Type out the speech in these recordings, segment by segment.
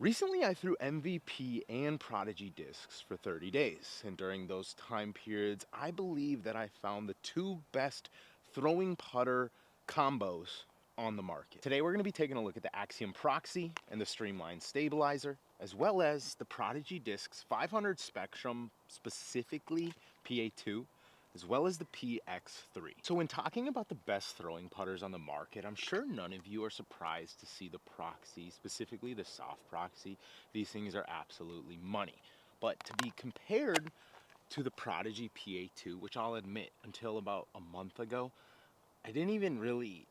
Recently, I threw MVP and Prodigy discs for 30 days, and during those time periods, I believe that I found the two best throwing putter combos on the market. Today, we're going to be taking a look at the Axiom Proxy and the Streamline Stabilizer, as well as the Prodigy discs 500 Spectrum, specifically PA2, as well as the PX3. So when talking about the best throwing putters on the market, I'm sure none of you are surprised to see the Proxy, specifically the soft Proxy. These things are absolutely money. But to be compared to the Prodigy PA2, which I'll admit, until about a month ago, I didn't even really,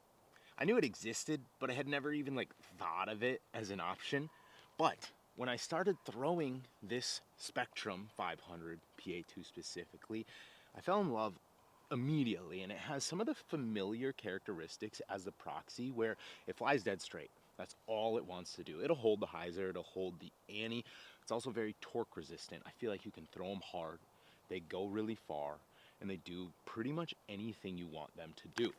I knew it existed, but I had never even thought of it as an option. But when I started throwing this Spectrum 500 PA2 specifically, I fell in love immediately, and it has some of the familiar characteristics as the Proxy, where it flies dead straight. That's all it wants to do. It'll hold the hyzer, it'll hold the ante. It's also very torque resistant. I feel like you can throw them hard, they go really far, and they do pretty much anything you want them to do.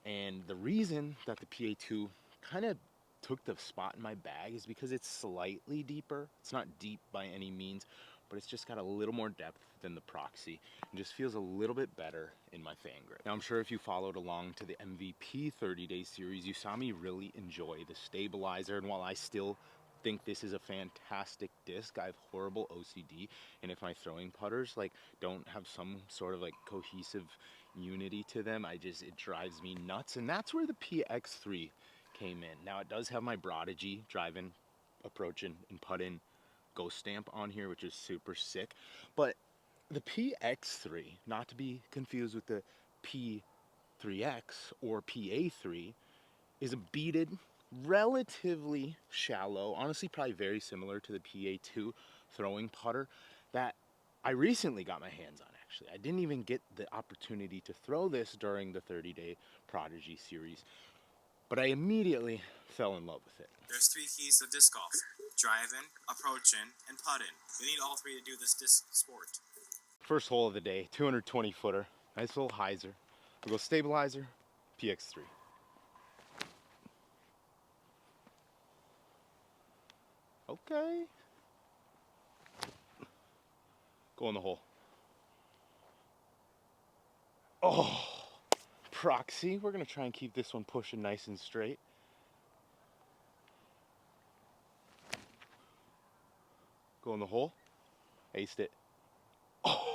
And the reason that the PA2 kind of took the spot in my bag is because it's slightly deeper. It's not deep by any means, but it's just got a little more depth than the Proxy and just feels a little bit better in my fan grip. Now, I'm sure if you followed along to the MVP 30-day series, you saw me really enjoy the stabilizer, and while I still think this is a fantastic disc, I have horrible OCD, and if my throwing putters don't have some sort of cohesive unity to them, it drives me nuts. And that's where the PX3 came in. Now, it does have my Prodigy drive-in, approach-in, and putt-in ghost stamp on here, which is super sick. But the PX3, not to be confused with the P3X or PA3, is a beaded, relatively shallow, honestly probably very similar to the PA2 throwing putter that I recently got my hands on. Actually, I didn't even get the opportunity to throw this during the 30-day Prodigy series, but I immediately fell in love with it. There's 3 keys to disc golf: drive-in, approach-in, and putt-in. You need all 3 to do this disc sport. First hole of the day, 220 footer, nice little hyzer. We'll go stabilizer, PX3. Okay. Go in the hole. Oh, Proxy. We're gonna try and keep this one pushing nice and straight. Go in the hole. Aced it. Oh.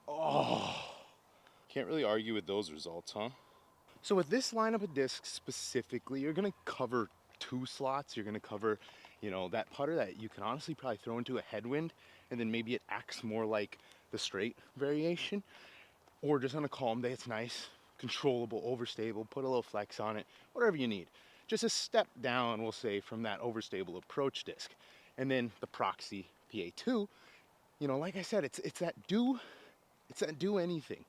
Oh. Can't really argue with those results, huh? So with this lineup of discs specifically, you're gonna cover 2 slots. You're gonna cover, that putter that you can honestly probably throw into a headwind, and then maybe it acts more like the straight variation, or just on a calm day, it's nice, controllable, overstable, put a little flex on it, whatever you need. Just a step down, we'll say, from that overstable approach disc. And then the Proxy PA2, like I said, it's that do anything.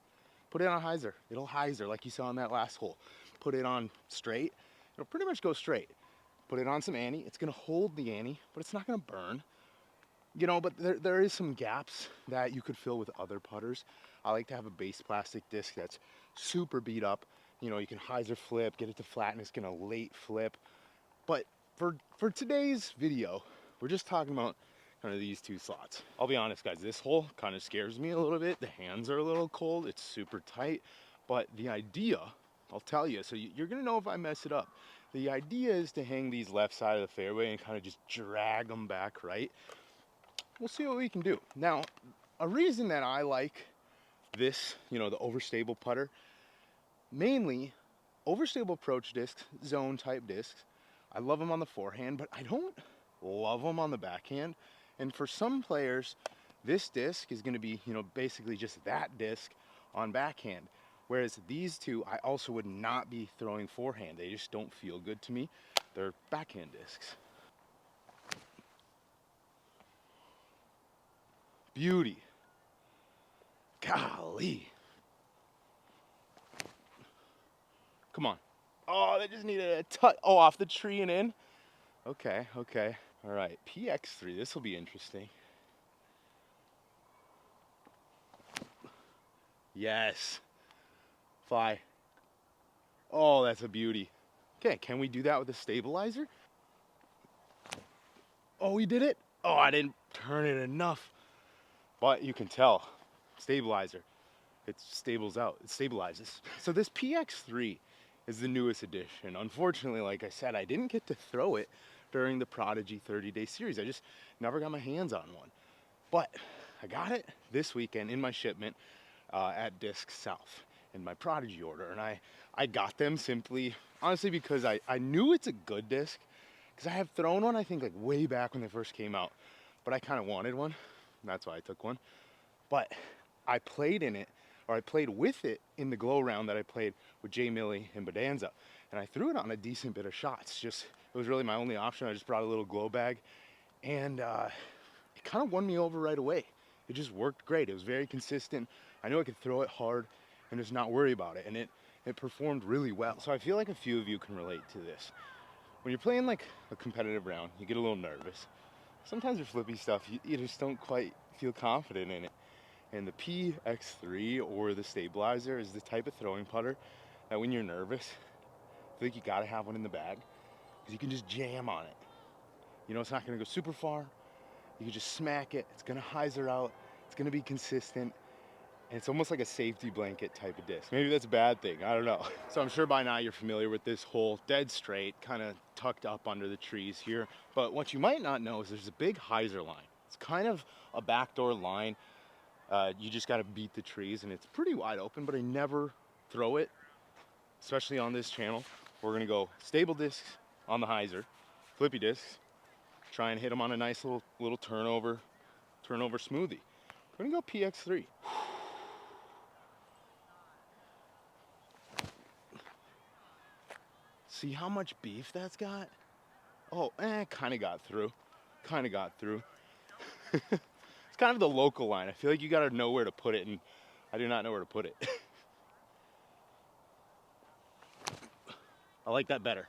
Put it on hyzer, it'll hyzer like you saw in that last hole. Put it on straight, it'll pretty much go straight. Put it on some ante, it's gonna hold the ante, but it's not gonna burn. But there is some gaps that you could fill with other putters. I like to have a base plastic disc that's super beat up. You can hyzer flip, get it to flatten, it's gonna late flip. But for today's video, we're just talking about kind of these 2 slots. I'll be honest, guys, this hole kind of scares me a little bit. The hands are a little cold, it's super tight, but the idea, I'll tell you, so you're gonna know if I mess it up. The idea is to hang these left side of the fairway and kind of just drag them back right. We'll see what we can do. Now, a reason that I like this, the overstable putter, mainly overstable approach discs, zone type discs. I love them on the forehand, but I don't love them on the backhand. And for some players, this disc is going to be, basically just that disc on backhand. Whereas these 2, I also would not be throwing forehand. They just don't feel good to me. They're backhand discs. Beauty. Golly. Come on. Oh, that just needed a touch. Oh, off the tree and in. Okay. All right, PX3, this will be interesting. Yes. Fly. Oh, that's a beauty. Okay, can we do that with a stabilizer? Oh, we did it? Oh, I didn't turn it enough. But you can tell, stabilizer, it stables out, it stabilizes. So this PX3 is the newest edition. Unfortunately, like I said, I didn't get to throw it during the Prodigy 30-day series. I just never got my hands on one. But I got it this weekend in my shipment at Disc South in my Prodigy order. And I got them simply, honestly, because I knew it's a good disc. Because I have thrown one, I think, like way back when they first came out. But I kind of wanted one. And that's why I took one. But I played in it, or I played with it in the glow round that I played with Jay Millie and Bodanza. And I threw it on a decent bit of shots. Just, it was really my only option. I just brought a little glow bag. And it kind of won me over right away. It just worked great. It was very consistent. I knew I could throw it hard and just not worry about it. And it performed really well. So I feel like a few of you can relate to this. When you're playing like a competitive round, you get a little nervous. Sometimes your flippy stuff, you just don't quite feel confident in it. And the PX3 or the stabilizer is the type of throwing putter that when you're nervous, I feel like you gotta have one in the bag because you can just jam on it. You know, it's not gonna go super far. You can just smack it. It's gonna hyzer out. It's gonna be consistent. And it's almost like a safety blanket type of disc. Maybe that's a bad thing, I don't know. So I'm sure by now you're familiar with this hole, dead straight, kind of tucked up under the trees here. But what you might not know is there's a big hyzer line. It's kind of a backdoor line. You just gotta beat the trees and it's pretty wide open, but I never throw it, especially on this channel. We're gonna go stable discs on the hyzer, flippy discs, try and hit them on a nice little turnover smoothie. We're gonna go PX3. See how much beef that's got? Oh, kind of got through. Kind of got through. It's kind of the local line. I feel like you gotta know where to put it, and I do not know where to put it. I like that better.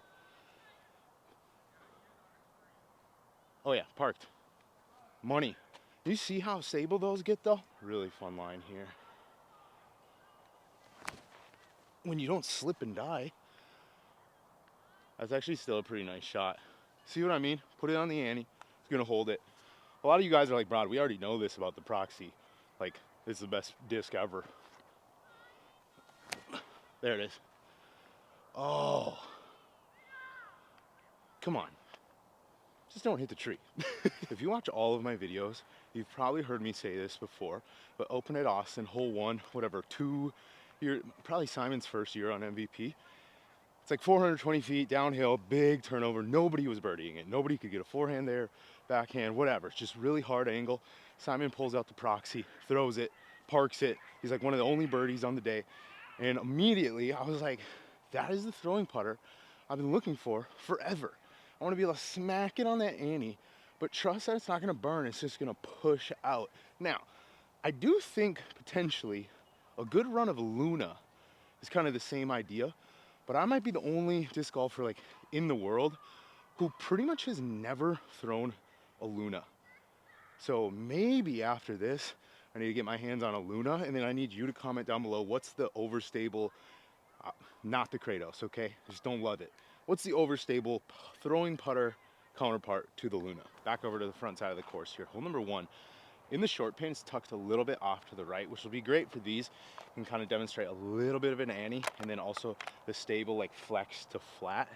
Oh yeah, parked. Money. You see how stable those get though? Really fun line here. When you don't slip and die, that's actually still a pretty nice shot. See what I mean? Put it on the ante. It's gonna hold it. A lot of you guys are like, Brad, we already know this about the Proxy. Like, it's the best disc ever. There it is. Oh. Come on. Just don't hit the tree. If you watch all of my videos, you've probably heard me say this before, but open at Austin, hole 1, whatever, 2, probably Simon's first year on MVP. It's like 420 feet downhill, big turnover. Nobody was birdieing it. Nobody could get a forehand there, backhand, whatever. It's just really hard angle. Simon pulls out the Proxy, throws it, parks it. He's like one of the only birdies on the day. And immediately I was like, that is the throwing putter I've been looking for forever. I want to be able to smack it on that ante, but trust that it's not going to burn. It's just going to push out. Now, I do think potentially a good run of Luna is kind of the same idea, but I might be the only disc golfer like in the world who pretty much has never thrown a Luna. So maybe after this, I need to get my hands on a Luna, and then I need you to comment down below what's the overstable, not the Kratos, okay? I just don't love it. What's the overstable throwing putter counterpart to the Luna? Back over to the front side of the course here. Hole number 1. In the short pin, it's tucked a little bit off to the right, which will be great for these. You can kind of demonstrate a little bit of an ante, and then also the stable like flex to flat.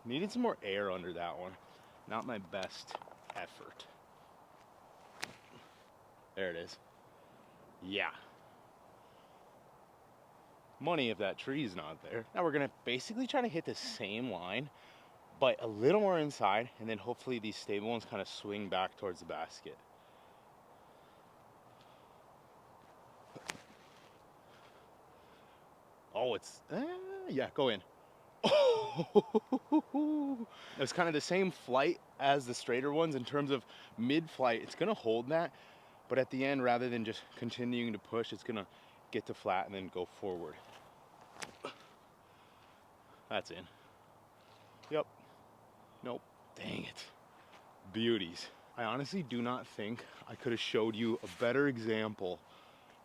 Needed some more air under that one. Not my best effort. There it is. Yeah. Money if that tree's not there. Now we're gonna basically try to hit the same line, but a little more inside, and then hopefully these stable ones kind of swing back towards the basket. Oh, it's, yeah, go in. Oh, it's kind of the same flight as the straighter ones in terms of mid-flight. It's gonna hold that, but at the end, rather than just continuing to push, it's gonna get to flat and then go forward. That's in. Yep. Nope. Dang it. Beauties. I honestly do not think I could have showed you a better example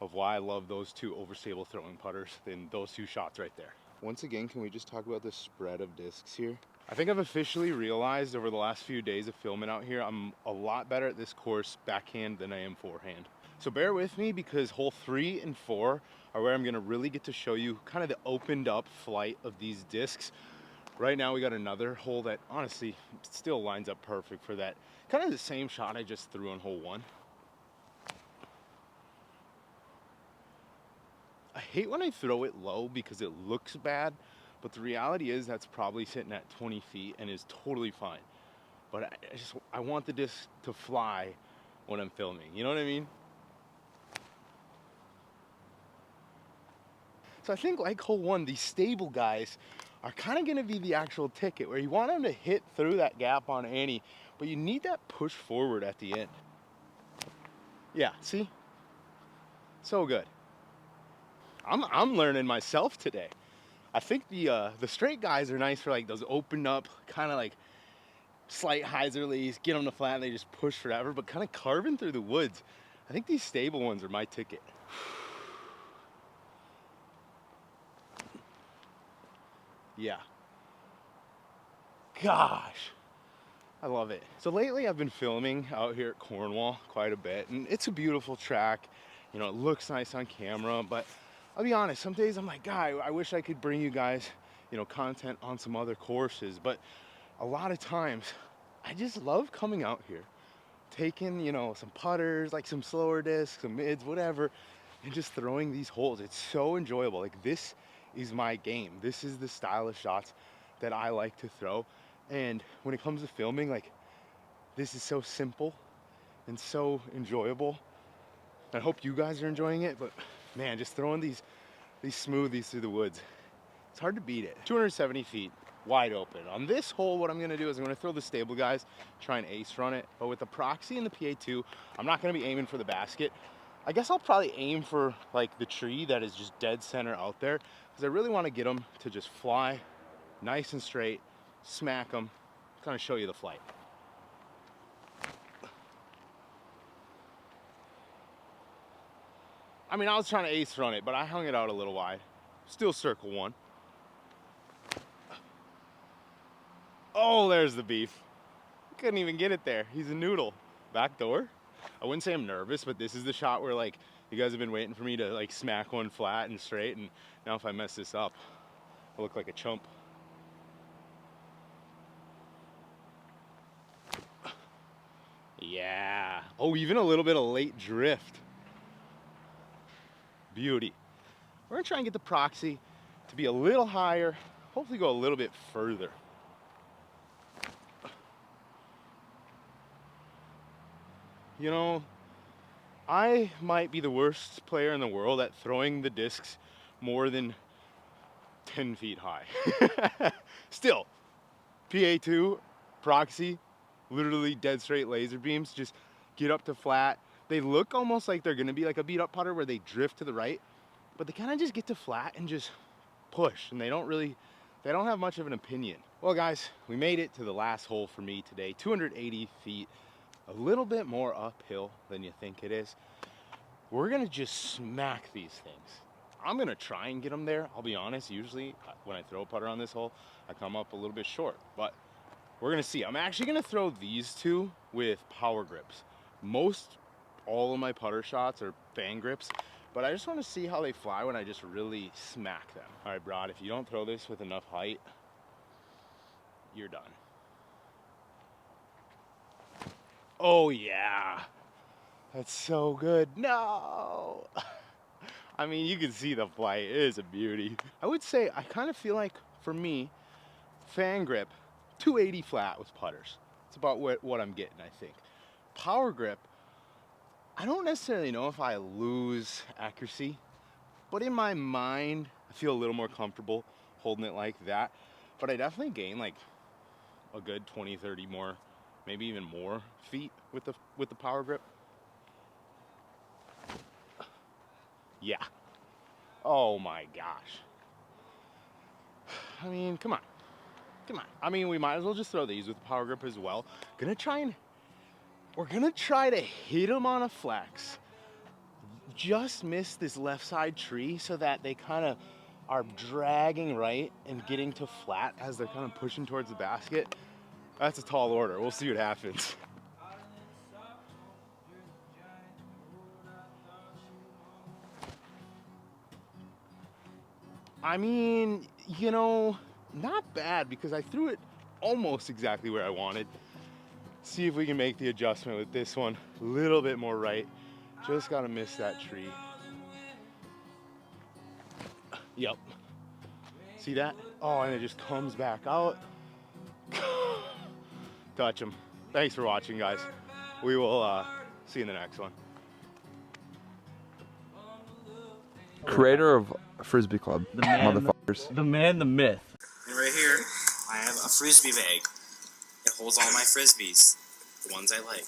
of why I love those two overstable throwing putters than those two shots right there. Once again, can we just talk about the spread of discs here? I think I've officially realized over the last few days of filming out here, I'm a lot better at this course backhand than I am forehand. So bear with me, because hole 3 and 4 are where I'm gonna really get to show you kind of the opened up flight of these discs. Right now we got another hole that honestly still lines up perfect for that. Kind of the same shot I just threw on hole 1. I hate when I throw it low because it looks bad, but the reality is that's probably sitting at 20 feet and is totally fine. But I want the disc to fly when I'm filming, you know what I mean? So I think like hole 1, these stable guys are kind of gonna be the actual ticket, where you want them to hit through that gap on Annie, but you need that push forward at the end. Yeah, see? So good. I'm learning myself today. I think the straight guys are nice for like those opened up, kind of like slight hyzerlies, get them to flat, and they just push forever, but kind of carving through the woods. I think these stable ones are my ticket. Yeah. Gosh, I love it. So lately I've been filming out here at Cornwall quite a bit, and it's a beautiful track. You know, it looks nice on camera, but I'll be honest, some days I'm like, God, I wish I could bring you guys, you know, content on some other courses, but a lot of times I just love coming out here, taking, you know, some putters, like some slower discs, some mids, whatever, and just throwing these holes. It's so enjoyable. Like, this is my game. This is the style of shots that I like to throw. And when it comes to filming, like, this is so simple and so enjoyable. I hope you guys are enjoying it, but man, just throwing these smoothies through the woods, it's hard to beat it. 270 feet, wide open. On this hole, what I'm gonna do is I'm gonna throw the stable guys, try and ace run it. But with the Proxy and the PA2, I'm not gonna be aiming for the basket. I guess I'll probably aim for like the tree that is just dead center out there, because I really wanna get them to just fly nice and straight, smack them, kind of show you the flight. I mean, I was trying to ace run it, but I hung it out a little wide. Still circle 1. Oh, there's the beef. Couldn't even get it there. He's a noodle. Back door. I wouldn't say I'm nervous, but this is the shot where, like, you guys have been waiting for me to like smack one flat and straight, and now if I mess this up, I look like a chump. Yeah. Oh, even a little bit of late drift. Beauty. We're gonna try and get the Proxy to be a little higher, hopefully go a little bit further. You know, I might be the worst player in the world at throwing the discs more than 10 feet high. Still, PA2, Proxy, literally dead straight laser beams, just get up to flat. They look almost like they're gonna be like a beat up putter where they drift to the right, but they kind of just get to flat and just push, and they don't have much of an opinion. Well guys, we made it to the last hole for me today, 280 feet, a little bit more uphill than you think it is. We're gonna just smack these things. I'm gonna try and get them there. I'll be honest, usually when I throw a putter on this hole, I come up a little bit short, but we're gonna see. I'm actually gonna throw these two with power grips. Most all of my putter shots are fan grips, but I just wanna see how they fly when I just really smack them. All right, Brod, if you don't throw this with enough height, you're done. Oh yeah, that's so good. No. I mean, you can see the flight, it is a beauty. I would say, I kind of feel like, for me, fan grip, 280 flat with putters. It's about what I'm getting, I think. Power grip, I don't necessarily know if I lose accuracy, but in my mind, I feel a little more comfortable holding it like that. But I definitely gain like a good 20, 30 more, maybe even more feet with the power grip. Yeah. Oh my gosh. I mean, come on. Come on. I mean, we might as well just throw these with the power grip as well. We're gonna try to hit them on a flex. just missed this left side tree so that they kind of are dragging right and getting to flat as they're kind of pushing towards the basket. That's a tall order. We'll see what happens. I mean, you know, not bad because I threw it almost exactly where I wanted. See if we can make the adjustment with this one. A little bit more right. Just gotta miss that tree. Yep. See that? Oh, and it just comes back out. Touch him. Thanks for watching, guys. We will see you in the next one. Creator of Frisbee Club, The man, motherfuckers. the man, the myth. And right here, I have a frisbee bag. It holds all my frisbees, the ones I like.